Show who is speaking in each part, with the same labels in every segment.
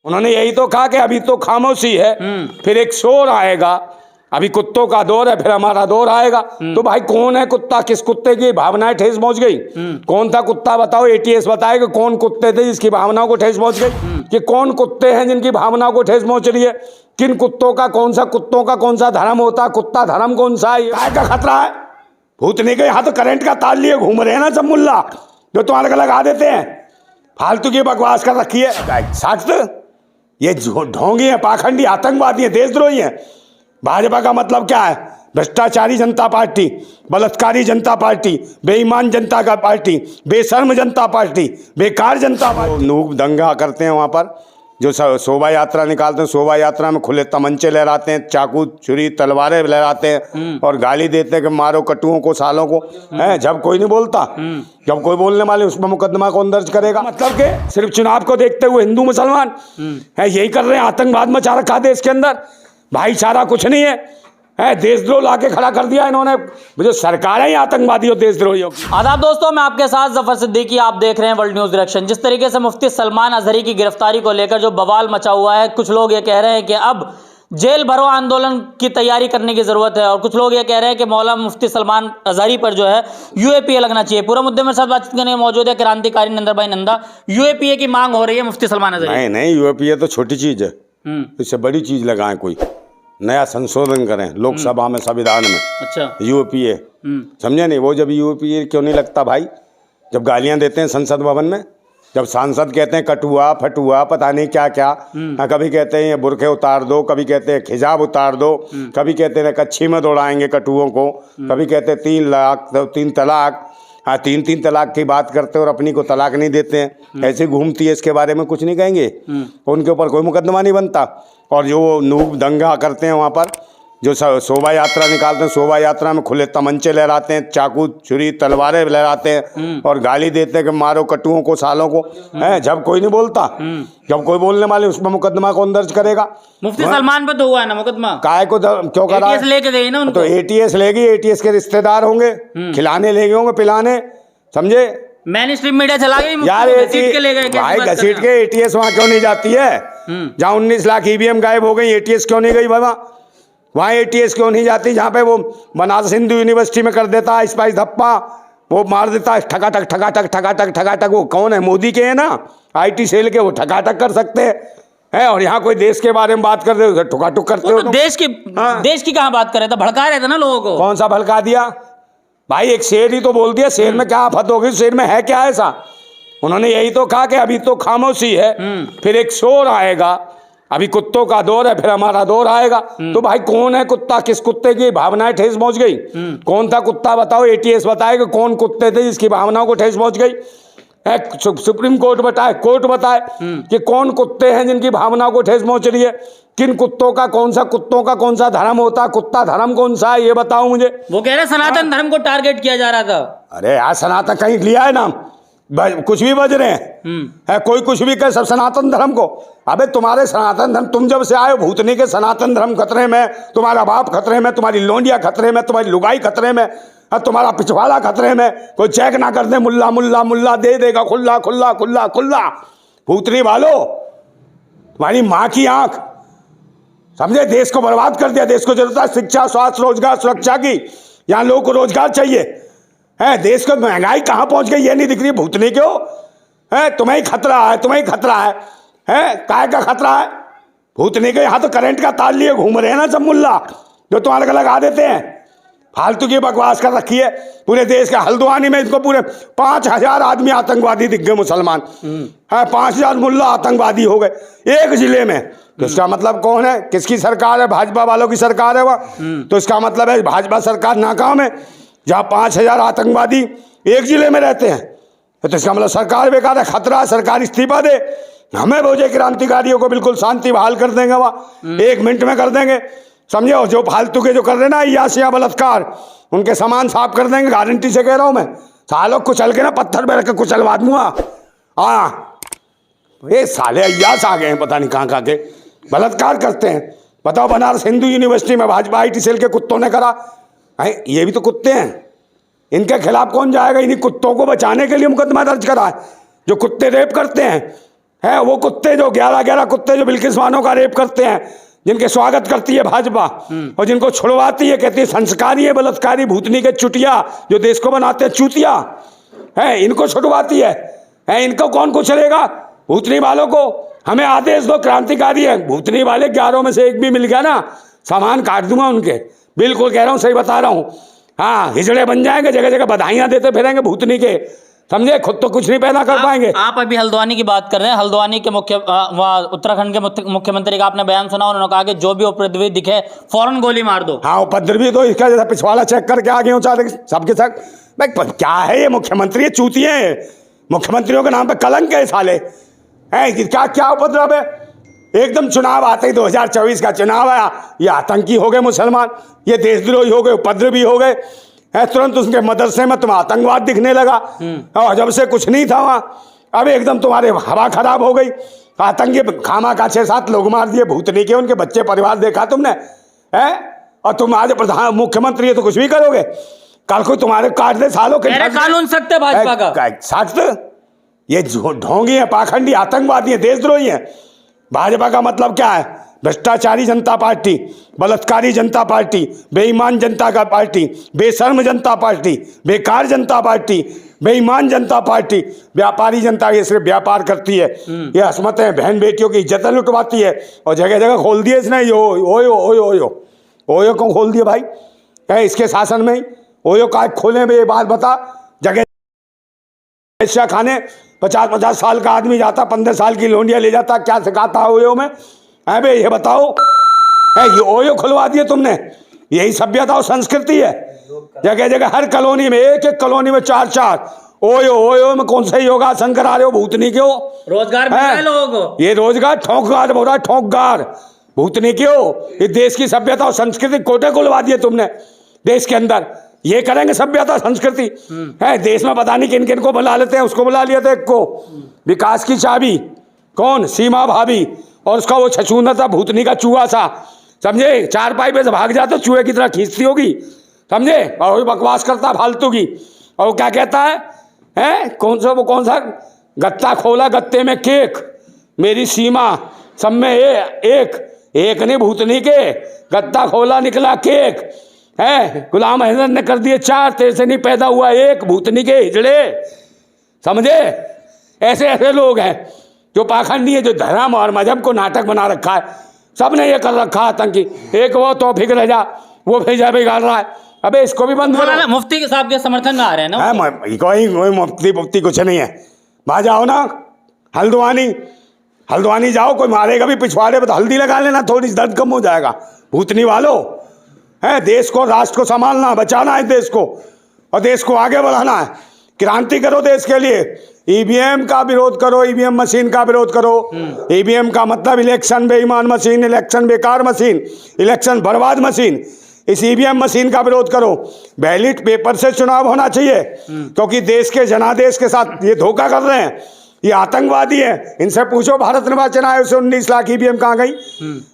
Speaker 1: उन्होंने यही तो कहा कि अभी तो खामोशी है, फिर एक शोर आएगा। अभी कुत्तों का दौर है, फिर हमारा दौर आएगा। तो भाई कौन है कुत्ता? किस कुत्ते की भावनाएं ठेस पहुंच गई? कौन था कुत्ता बताओ? एटीएस बताए कि कौन कुत्ते थे जिसकी भावनाओं को ठेस पहुंच गई? कि कौन कुत्ते हैं जिनकी भावनाओं को ठेस पहुंच रही है? किन कुत्तों का कौन सा धर्म होता है? कुत्ता धर्म कौन सा है? काय का खतरा है? भूतनी के यहाँ तो करंट का तार लिए घूम रहे हैं ना सब मुल्ला, जो तुम्हारे लगा देते हैं। फालतू की बकवास कर रखी है। सख्त ये ढोंगी है, पाखंडी, आतंकवादी है, देशद्रोही है। भाजपा का मतलब क्या है? भ्रष्टाचारी जनता पार्टी, बलात्कारी जनता पार्टी, बेईमान जनता का पार्टी, बेशर्म जनता पार्टी, बेकार जनता पार्टी। लोग दंगा करते हैं वहाँ पर, जो शोभा यात्रा निकालते हैं, शोभा यात्रा में खुले तमंचे लहराते हैं, चाकू छुरी तलवारें लहराते हैं और गाली देते हैं कि मारो कटुओं को, सालों को। है जब कोई नहीं बोलता, जब कोई बोलने वाले उस पर मुकदमा कौन दर्ज करेगा? मतलब के सिर्फ चुनाव को देखते हुए हिंदू मुसलमान है यही कर रहे हैं। आतंकवाद मचा रखा देश के अंदर, भाईचारा कुछ नहीं है देशद्रोह लाके खड़ा कर दिया इन्होंने। जो सरकार है आतंकवादी और देशद्रोहियों की।
Speaker 2: आदाब दोस्तों, मैं आपके साथ जफर सिद्दीकी, आप देख रहे हैं वर्ल्ड न्यूज डायरेक्शन। जिस तरीके से मुफ्ती सलमान अजहरी की गिरफ्तारी को लेकर जो बवाल मचा हुआ है, कुछ लोग ये कह रहे हैं कि अब जेल भरो आंदोलन की तैयारी करने की जरूरत है, और कुछ लोग ये कह रहे हैं कि मौलाना मुफ्ती सलमान अजहरी पर जो है यूएपीए लगना चाहिए। पूरा मुद्दे में साथ बातचीत करने मौजूद है क्रांतिकारी नंदर भाई नंदा। यूएपीए की मांग हो रही है मुफ्ती सलमान अजहरी।
Speaker 1: नहीं, यूएपीए तो छोटी चीज है, इससे बड़ी चीज लगाएं, कोई नया संशोधन करें लोकसभा में, संविधान में। अच्छा, यूएपीए समझे नहीं? वो जब यूएपीए क्यों नहीं लगता भाई? जब गालियां देते हैं संसद भवन में, जब सांसद कहते हैं कटुआ फटुआ पता नहीं क्या क्या, कभी कहते हैं ये बुरखे उतार दो, कभी कहते हैं खिजाब उतार दो, कभी कहते हैं कच्छी में दौड़ाएंगे कटुओं को, कभी कहते हैं 3 लाख 3 तलाक। हाँ, 3 तलाक की बात करते हैं और अपनी को तलाक नहीं देते हैं। ऐसे घूमती है, इसके बारे में कुछ नहीं कहेंगे, उनके ऊपर कोई मुकदमा नहीं बनता। और जो नूब दंगा करते हैं वहाँ पर, जो शोभा यात्रा निकालते हैं, शोभा यात्रा में खुले तमंचे लहराते हैं, चाकू छुरी तलवारें लहराते हैं और गाली देते हैं कि मारो कटुओं को, सालों को। है जब कोई नहीं बोलता, जब कोई बोलने वाले उस पर मुकदमा कौन दर्ज करेगा?
Speaker 2: मुफ्ती सलमान पे तो हुआ है ना मुकदमा।
Speaker 1: काय को क्यों करा?
Speaker 2: एटीएस लेके गई ना उनको।
Speaker 1: तो एटीएस लेगी, एटीएस के रिश्तेदार होंगे, खिलाने लेगे होंगे, पिलाने, समझे?
Speaker 2: मैंने स्ट्रीम मीडिया चला गई
Speaker 1: यार,
Speaker 2: घसीट के ले गए
Speaker 1: भाई घसीट के एटीएस वहाँ क्यों नहीं जाती है? जहाँ 19 लाख ईवीएम गायब हो गई, एटीएस क्यों नहीं गई बाबा? वहाँ एटीएस क्यों नहीं जाती? जहाँ पे वो बनारस हिंदू यूनिवर्सिटी में कर देता है स्पाइस धप्पा, वो मार देता है ठकाठक ठकाठक ठकाठक ठकाठक। वो कौन है? मोदी के हैं ना, आईटी सेल के, वो ठकाठक कर सकते हैं। और यहाँ कोई देश के बारे में बात कर रहे हो, ठुकाठुक करते हो।
Speaker 2: तो देश की कहाँ बात कर रहे थे? भड़का रहे थे ना लोगों को।
Speaker 1: कौन सा भड़का दिया भाई? एक शेर ही तो बोल दिया, शेर में क्या आफत होगी? शेर में है क्या ऐसा? उन्होंने यही तो कहा कि अभी तो खामोशी है, फिर एक शोर आएगा। अभी कुत्तों का दौर है, फिर हमारा दौर आएगा। तो भाई कौन है कुत्ता? किस कुत्ते की भावनाएं ठेस पहुंच गई? कौन था कुत्ता बताओ? एटीएस बताए कि कौन कुत्ते थे जिसकी भावनाओं को ठेस पहुंच गई? सुप्रीम कोर्ट बताए, कोर्ट बताए कि कौन कुत्ते हैं जिनकी भावनाओं को ठेस पहुंच रही है। किन कुत्तों का कौन सा धर्म होता है? कुत्ता धर्म कौन सा है ये बताओ मुझे।
Speaker 2: वो कह रहे सनातन धर्म को टारगेट किया जा रहा था।
Speaker 1: अरे यार, सनातन कहीं लिया है नाम? कुछ भी बज रहे हैं, कोई कुछ भी कहे, सब सनातन धर्म को। अबे तुम्हारे सनातन धर्म, तुम जब से आए हो भूतनी के सनातन धर्म खतरे में, तुम्हारा बाप खतरे में, तुम्हारी लोंडिया खतरे में, तुम्हारी लुगाई खतरे में, तुम्हारा पिछवाड़ा खतरे में। कोई चेक ना कर दे, मुल्ला मुल्ला मुल्ला दे देगा खुल्ला खुल्ला खुल्ला खुल्ला। भूतनी वालो, तुम्हारी माँ की आंख, समझे? देश को बर्बाद कर दिया। देश को जरूरत है शिक्षा, स्वास्थ्य, रोजगार, सुरक्षा की। यहाँ लोगों को रोजगार चाहिए है। देश को महंगाई कहाँ पहुँच गई ये नहीं दिख रही। भूतनी क्यों है? तुम्हें ही खतरा है, तुम्हें ही खतरा है। काय का खतरा है? भूतनी के यहाँ तो करंट का तार लिए घूम रहे हैं ना सब मुल्ला, जो तुम्हारे लगा देते हैं। फालतू की बकवास कर रखी है। पूरे देश का हल्द्वानी में इनको पूरे 5000 आदमी आतंकवादी दिख गए, मुसलमान है। 5000 मुल्ला आतंकवादी हो गए एक जिले में। तो इसका मतलब कौन है? किसकी सरकार है? भाजपा वालों की सरकार है वह। तो इसका मतलब है भाजपा सरकार नाकाम है, जहाँ 5000 आतंकवादी एक जिले में रहते हैं। तो इसका मतलब सरकार बेकार है, खतरा है, सरकार इस्तीफा दे। हमें भोजे क्रांतिकारियों को बिल्कुल शांति बहाल कर देंगे वहाँ, 1 मिनट में कर देंगे, समझे? और जो फालतू के जो कर रहे हैं ना यासिया बलात्कार, उनके सामान साफ कर देंगे, गारंटी से कह रहा हूँ मैं। सालों कुचल के ना पत्थर पे रख के कुचलवा दूंगा। हाँ, ये साले अय्यास आ गए हैं, पता नहीं कहाँ कहाँ के बलात्कार करते हैं। बताओ, बनारस हिंदू यूनिवर्सिटी में भाजपा आईटी सेल के कुत्तों ने करा है। ये भी तो कुत्ते हैं, इनके खिलाफ कौन जाएगा? इन्हीं कुत्तों को बचाने के लिए मुकदमा दर्ज करा है, जो कुत्ते रेप करते हैं। है वो कुत्ते जो 11 कुत्ते जो बिल्किस बानो का रेप करते हैं, जिनके स्वागत करती है भाजपा और जिनको छुड़वाती है, कहती है संस्कारी है, बलात्कारी, भूतनी के चुटिया जो देश को बनाते हैं चूतिया है, इनको छुड़वाती है। इनको कौन कुचलेगा? भूतनी वालों को। हमें आदेश दो, क्रांतिकारी है। भूतनी वाले 11 में से एक भी मिल गया ना, सामान काट दूंगा उनके। बिल्कुल कह रहा हूँ, सही बता रहा हूँ। हाँ, हिजड़े बन जाएंगे, जगह जगह बधाइयाँ देते फिरेंगे भूतनी के, समझे? खुद तो कुछ नहीं पैदा कर पाएंगे।
Speaker 2: आप अभी हल्द्वानी की बात कर रहे हैं। हल्द्वानी के उत्तराखंड के मुख्यमंत्री का आपने बयान सुना, उन्होंने कहा कि जो भी उपद्रवी दिखे फौरन गोली मार दो।
Speaker 1: हाँ, उपद्रवी तो इसका जैसा पिछवाड़ा चेक करके आगे ऊँचा सबके सब। भाई क्या है ये मुख्यमंत्री? चूतिए हैं, मुख्यमंत्रियों के नाम पे कलंक है साले। है क्या उपद्रव है? एकदम चुनाव आते ही 2024 का चुनाव आया, ये आतंकी हो गए मुसलमान, ये देशद्रोही हो गए, उपद्रवी हो गए। तुरंत उसके मदरसे में तुम्हें आतंकवाद दिखने लगा, और जब से कुछ नहीं था वहाँ, अब एकदम तुम्हारे हवा खराब हो गई। आतंकी खामा का 6-7 लोग मार दिए भूतनी के, उनके बच्चे परिवार देखा तुमने? है और तुम आज प्रधान मुख्यमंत्री है तो कुछ भी करोगे? कल को तुम्हारे काट दे सालों के
Speaker 2: कानून सख्त है भाजपा का।
Speaker 1: सख्त? ये ढोंगी है, पाखंडी, आतंकवादी है, देशद्रोही है। भाजपा का मतलब क्या है? भ्रष्टाचारी जनता पार्टी, बलात्कारी जनता पार्टी, बेईमान जनता का पार्टी, बेशर्म जनता पार्टी, बेकार जनता पार्टी, बेईमान जनता पार्टी, व्यापारी जनता। ये सिर्फ व्यापार करती है, ये हस्मतें बहन बेटियों की इज्जत लुटवाती है, और जगह जगह खोल दिए इसने। ओयो क्यों खोल दिए भाई? है इसके शासन में ही ओयो का खोले में? ये बात बता। जगह एशिया खाने 50-50 साल का आदमी जाता, 15 साल की लोंडिया ले जाता, क्या सिखाता है ओयो में? है बे, ये बताओ। है ये ओयो खुलवा दिए तुमने? यही सभ्यता और संस्कृति है। जगह जगह हर कॉलोनी में, एक कॉलोनी में 4-4 ओयो में कौन सा योगासन करा रहे हो भूतनी के? हो
Speaker 2: रोजगार मिल रहा है लोगों को? ये
Speaker 1: रोजगार ठोकगार हो रहा है, ठोकगार भूतनी के हो। ये देश की सभ्यता और संस्कृति कोटे खुलवा दिए तुमने देश के अंदर। ये करेंगे सभ्यता संस्कृति है देश में? पता नहीं किन किन को बुला लेते हैं। उसको बुला लिया था एक को, विकास की चाबी, कौन? सीमा भाभी, और उसका वो छछूंदा था भूतनी का चूहा सा, समझे? 4 पाई पे से भाग जाते, चूहे की तरह खींचती होगी, समझे? और बकवास करता फालतू की। और क्या कहता है? कौन सा गत्ता खोला, गत्ते में केक, मेरी सीमा सब में एक नहीं भूतनी के, गत्ता खोला निकला केक। है गुलाम अहमद ने कर दिए 4, तेरे से नहीं पैदा हुआ एक, भूतनी के हिजड़े, समझे? ऐसे ऐसे लोग हैं जो पाखंडी है, जो धर्म और मजहब को नाटक बना रखा है। सब ने ये कर रखा आतंकी। एक वो तौफीक रजा, वो भेजा बिगाड़ रहा है। अबे इसको भी बंद करो।
Speaker 2: मुफ्ती के साहब के समर्थन में आ रहे हैं ना?
Speaker 1: कोई मुफ्ती कुछ नहीं है। वहाँ जाओ ना, हल्द्वानी जाओ, कोई मारेगा भी पिछवाड़े पे तो हल्दी लगा लेना, थोड़ी सी दर्द कम हो जाएगा। भूतनी वालों है, देश को, राष्ट्र को संभालना, बचाना है देश को, और देश को आगे बढ़ाना है। क्रांति करो देश के लिए। ईवीएम का विरोध करो, ईवीएम मशीन का विरोध करो। ईवीएम का मतलब इलेक्शन बेईमान मशीन, इलेक्शन बेकार मशीन, इलेक्शन बर्बाद मशीन। इस ईवीएम मशीन का विरोध करो। बैलेट पेपर से चुनाव होना चाहिए, क्योंकि देश के जनादेश के साथ ये धोखा कर रहे हैं, ये आतंकवादी है। इनसे पूछो भारत निर्वाचन आयोग से 19 लाख ईवीएम कहाँ गई?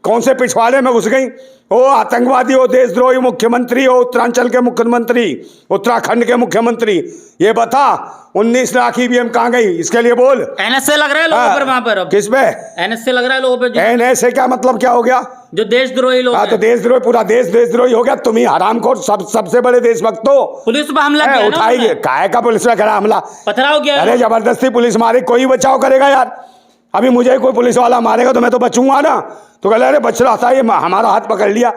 Speaker 1: कौन से पिछवाड़े में घुस गई? ओ आतंकवादी हो, देशद्रोही मुख्यमंत्री हो, उत्तरांचल के मुख्यमंत्री, उत्तराखंड के मुख्यमंत्री, ये बता 19 लाख ईवीएम कहाँ गई? इसके लिए बोल।
Speaker 2: एनएसए लग रहा है लोगों पर वहां पर।
Speaker 1: किस पे
Speaker 2: एनएसए लग रहा है लोगों पर?
Speaker 1: एनएसए क्या मतलब? क्या हो गया?
Speaker 2: जो देशद्रोही लोग।
Speaker 1: तो देशद्रोही, पूरा देश देशद्रोही हो गया। तुम ही हरामखोर, सबसे बड़े देशभक्त हो।
Speaker 2: पुलिस पर हमला किया ना?
Speaker 1: उठाई काय का पुलिस पे करा हमला?
Speaker 2: पथराव किया? अरे
Speaker 1: जबरदस्ती पुलिस मारे, कोई बचाव करेगा यार? अभी मुझे कोई पुलिस वाला मारेगा तो मैं तो बचूंगा ना। तो कह अरे बच रहा था, ये हमारा हाथ पकड़ लिया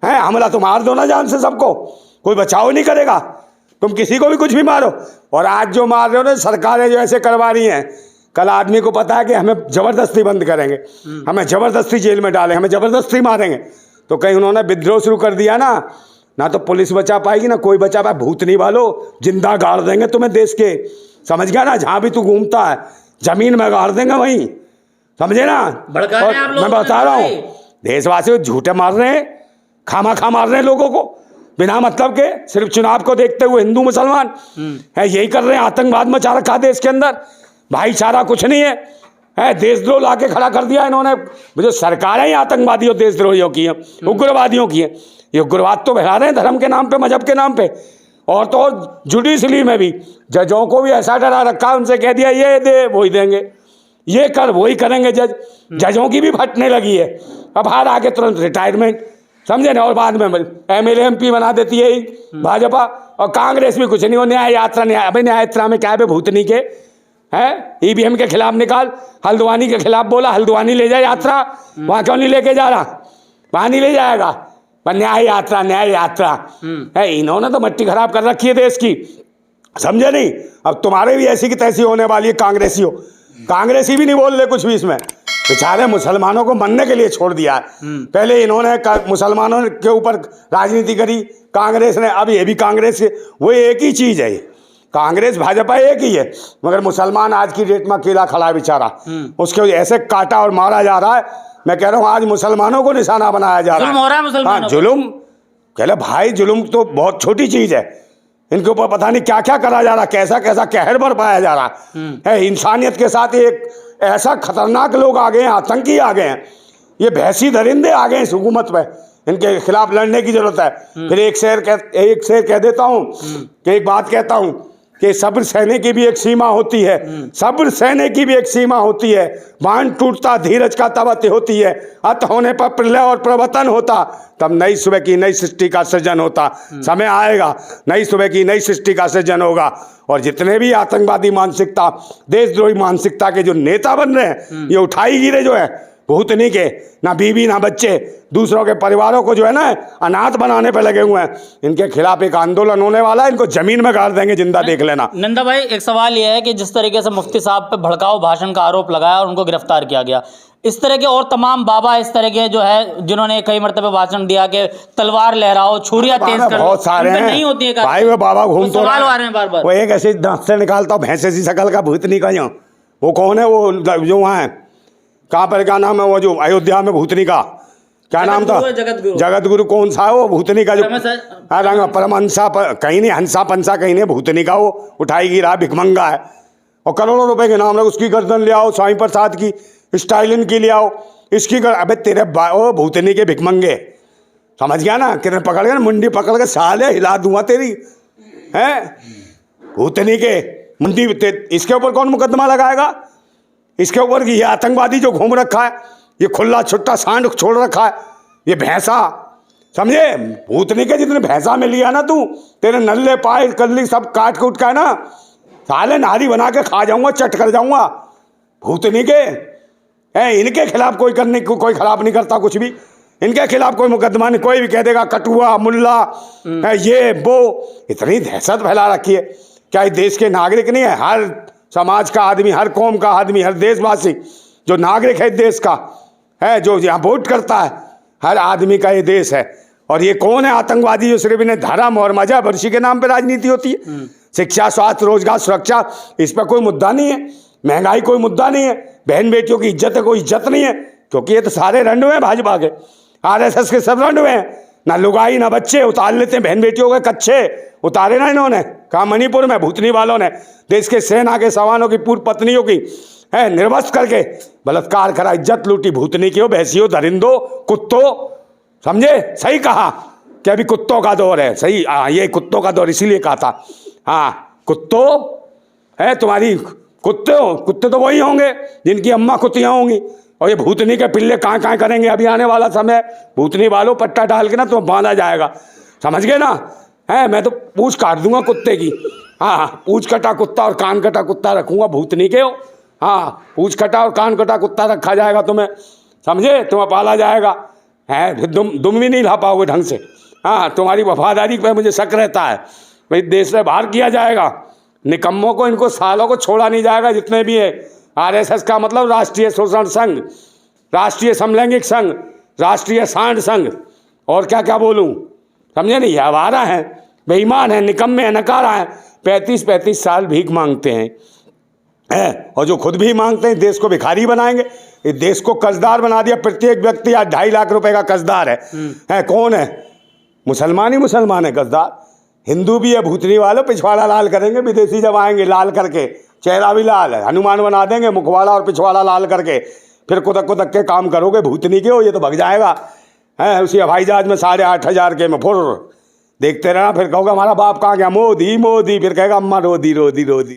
Speaker 1: है, हमला तो मार दो ना जान से सबको, कोई बचाव नहीं करेगा। तुम किसी को भी कुछ भी मारो। और आज जो मार रहे हो ना, सरकारें जो ऐसे करवा रही हैं, कल आदमी को पता है कि हमें जबरदस्ती बंद करेंगे, हमें जबरदस्ती जेल में डालेंगे, हमें जबरदस्ती मारेंगे, तो कहीं उन्होंने विद्रोह शुरू कर दिया ना तो पुलिस बचा पाएगी, ना कोई बचा पाए। भूतनी वालों, जिंदा गाड़ देंगे तुम्हें देश के, समझ गया ना? जहाँ भी तू घूमता है जमीन में गाड़ देंगे वहीं, समझे ना? मैं बता रहा हूँ, देशवासी झूठे मार रहे हैं, खामा मार रहे हैं लोगों को बिना मतलब के, सिर्फ चुनाव को देखते हुए। हिंदू मुसलमान है यही कर रहे हैं, आतंकवाद मचा रखा देश के अंदर, भाईचारा कुछ नहीं है देशद्रोह लाके खड़ा कर दिया इन्होंने। जो सरकारें ही आतंकवादियों, देशद्रोहियों की हैं, उग्रवादियों की हैं। ये उग्रवाद तो फैला रहे हैं धर्म के नाम पे, मजहब के नाम पे। और तो जुडिशरी में भी जजों को भी ऐसा डरा रखा है, उनसे कह दिया ये दे वो ही देंगे, ये कर वही करेंगे जज। जजों की भी फटने लगी है, अब हार आके तुरंत रिटायरमेंट, समझे ना, और बाद में MLA MP बना देती है भाजपा। और कांग्रेस भी कुछ नहीं हो, न्याय यात्रा, अबे न्याय यात्रा में क्या है भूतनी के हैं, EVM के खिलाफ निकाल, हल्द्वानी के खिलाफ बोला, हल्द्वानी ले जाए यात्रा, वहाँ क्यों नहीं लेके जा रहा, वहाँ नहीं ले जाएगा, पर न्याय यात्रा न्याय यात्रा है। इन्होंने तो मट्टी खराब कर रखी है देश की, समझे नहीं। अब तुम्हारे भी ऐसी की तैसी होने वाली है, कांग्रेसी हो, कांग्रेसी भी नहीं बोल रहे कुछ भी इसमें, बेचारे मुसलमानों को मरने के लिए छोड़ दिया है। पहले इन्होंने मुसलमानों के ऊपर राजनीति करी कांग्रेस ने, अब ये भी कांग्रेस, वो एक ही चीज़ है, कांग्रेस भाजपा एक ही है, मगर मुसलमान आज की डेट में अकेला खड़ा है बेचारा, उसके ऐसे काटा और मारा जा रहा है। मैं कह रहा हूँ आज मुसलमानों को निशाना बनाया जा रहा है। हाँ जुल्म, कह ले भाई जुल्म तो बहुत छोटी चीज़ है, इनके ऊपर पता नहीं क्या क्या करा जा रहा, कैसा कैसा कहर बरपाया जा रहा है। इंसानियत के साथ एक ऐसा खतरनाक लोग आ गए हैं, आतंकी आ गए हैं, ये भैंसी दरिंदे आ गए हैं इस हुकूमत पे, इनके खिलाफ लड़ने की जरूरत है। फिर एक शेर कह देता हूँ कि एक बात कहता हूँ कि सब्र सहने की भी एक सीमा होती है, सब्र सहने की भी एक सीमा होती है, बांध टूटता धीरज का तब अति होती है, अत होने पर प्रलय और प्रवर्तन होता, तब नई सुबह की नई सृष्टि का सृजन होता। समय आएगा, नई सुबह की नई सृष्टि का सृजन होगा, और जितने भी आतंकवादी मानसिकता, देशद्रोही मानसिकता के जो नेता बन रहे हैं, ये उठाई गिरे जो है भूतनी के, ना बीवी ना बच्चे, दूसरों के परिवारों को जो है ना अनाथ बनाने पे लगे हुए हैं, इनके खिलाफ एक आंदोलन होने वाला है, इनको जमीन में गाड़ देंगे जिंदा, देख लेना।
Speaker 2: नंदा भाई, एक सवाल यह है कि जिस तरीके से मुफ्ती साहब पे भड़काऊ भाषण का आरोप लगाया और उनको गिरफ्तार किया गया, इस तरह के और तमाम बाबा इस तरह के जो है जिन्होंने कई मरतबे भाषण दिया कि तलवार लहराओ, छुरियां तेज करो,
Speaker 1: बहुत सारे हैं,
Speaker 2: नहीं होती है
Speaker 1: भाई वो बाबा घूम तो
Speaker 2: सवाल आ रहे हैं बार बार।
Speaker 1: वो एक ऐसे दांत से निकालता हूँ भैंसे सी शकल का भूतनी का, यहाँ वो कौन है, वो जो वहाँ है, कहाँ पर, क्या नाम है वो जो अयोध्या में भूतनी का क्या नाम था, जगत गुरु कौन सा है वो भूतनी का, जो परमहंसा, कहीं नहीं हंसा पंसा, कहीं नहीं भूतनी का, वो उठाई गिरा भिकमंगा है, और करोड़ों रुपए के नाम लगे, उसकी गर्दन ले आओ, स्वामी प्रसाद की स्टाइलिन की ले आओ, इसकी अबे तेरे ओ भूतनी के भिकमंगे, समझ गया ना, कितने पकड़ गए, मुंडी पकड़ के साले हिला दूंगा तेरी, हैं भूतनी के मुंडी। इसके ऊपर कौन मुकदमा लगाएगा, इसके ऊपर कि ये आतंकवादी जो घूम रखा है, ये खुला छुट्टा सांड छोड़ रखा है, ये भैंसा, समझे, भूतनी के जितने भैंसा में लिया ना तू, तेरे नल्ले पाए कल्ली सब काट कूट का ना साले नारी बना के खा जाऊंगा, चट कर जाऊंगा, भूतनी के है। इनके खिलाफ कोई कोई खराब नहीं करता कुछ भी, इनके खिलाफ कोई मुकदमा नहीं, कोई भी कह देगा कटुआ मुल्ला है, ये वो, इतनी दहशत फैला रखी है। क्या ये देश के नागरिक नहीं है, हर समाज का आदमी, हर कौम का आदमी, हर देशवासी जो नागरिक है देश का है, जो यहाँ वोट करता है, हर आदमी का ये देश है। और ये कौन है आतंकवादी जो सिर्फ इन्हें धर्म और मजहब और इसी के नाम पे राजनीति होती है। शिक्षा, स्वास्थ्य, रोजगार, सुरक्षा, इस पर कोई मुद्दा नहीं है, महंगाई कोई मुद्दा नहीं है, बहन बेटियों की इज्जत है कोई इज्जत नहीं है, क्योंकि ये तो सारे रंडवे हैं भाजपा के, RSS के सब रंडवे हैं, ना लुगाई ना बच्चे, उतार लेते हैं बहन बेटियों के कच्चे, उतारे ना इन्होंने, कहा मणिपुर में भूतनी वालों ने देश के सेना के सवानों की पूर्व पत्नियों की है निर्वस्त्र करके बलात्कार करा, इज्जत लूटी, भूतनी की हो, भैंसियों, दरिंदों, कुत्तों, समझे, सही कहा कि अभी कुत्तों का दौर है, सही, हाँ ये कुत्तों का दौर इसीलिए कहा था, हाँ कुत्तों है तुम्हारी, कुत्ते तो वही होंगे जिनकी अम्मा कुत्तियाँ होंगी, और ये भूतनी के पिल्ले कहाँ कहाँ करेंगे अभी आने वाला समय, भूतनी वालों पट्टा डाल के ना तो बांधा जाएगा, समझ गए ना, है मैं तो पूछ काट दूंगा कुत्ते की, हाँ पूछ कटा कुत्ता और कान कटा कुत्ता रखूंगा भूतनी के हो, हाँ पूछ कटा और कान कटा कुत्ता रखा जाएगा तुम्हें, समझे, तुम्हें पाला जाएगा, है फिर दुम भी नहीं ला पाओगे ढंग से, हाँ तुम्हारी वफादारी पर मुझे शक रहता है, भाई देश से बाहर किया जाएगा, निकम्मों को, इनको सालों को छोड़ा नहीं जाएगा जितने भी है। RSS का मतलब राष्ट्रीय शोषण संघ, राष्ट्रीय समलैंगिक संघ, राष्ट्रीय सांड संघ, और क्या क्या बोलूं, समझे नहीं, आवारा है, बेईमान है, निकम्मे है, नकारा है, 35-35 साल भीख मांगते हैं, और जो खुद भी मांगते हैं देश को भिखारी बनाएंगे, ये देश को कर्जदार बना दिया, प्रत्येक व्यक्ति आज 2.5 लाख रुपए का कर्जदार है, कौन है, मुसलमान ही मुसलमान है कर्जदार, हिंदू भी है, भूतनी वालों पिछवाड़ा लाल करेंगे, विदेशी जब आएंगे लाल करके, चेहरा भी लाल है, हनुमान बना देंगे, मुखवाड़ा और पिछवाड़ा लाल करके, फिर कुदक कुदक के काम करोगे, भूतनी के हो, ये तो भग जाएगा, है उसी हवाई जहाज में 8,500 के में फुर देखते रहना, फिर कहोगे हमारा बाप कहाँ गया, मोदी मोदी, फिर कहेगा अम्मा रोदी रोदी रोदी।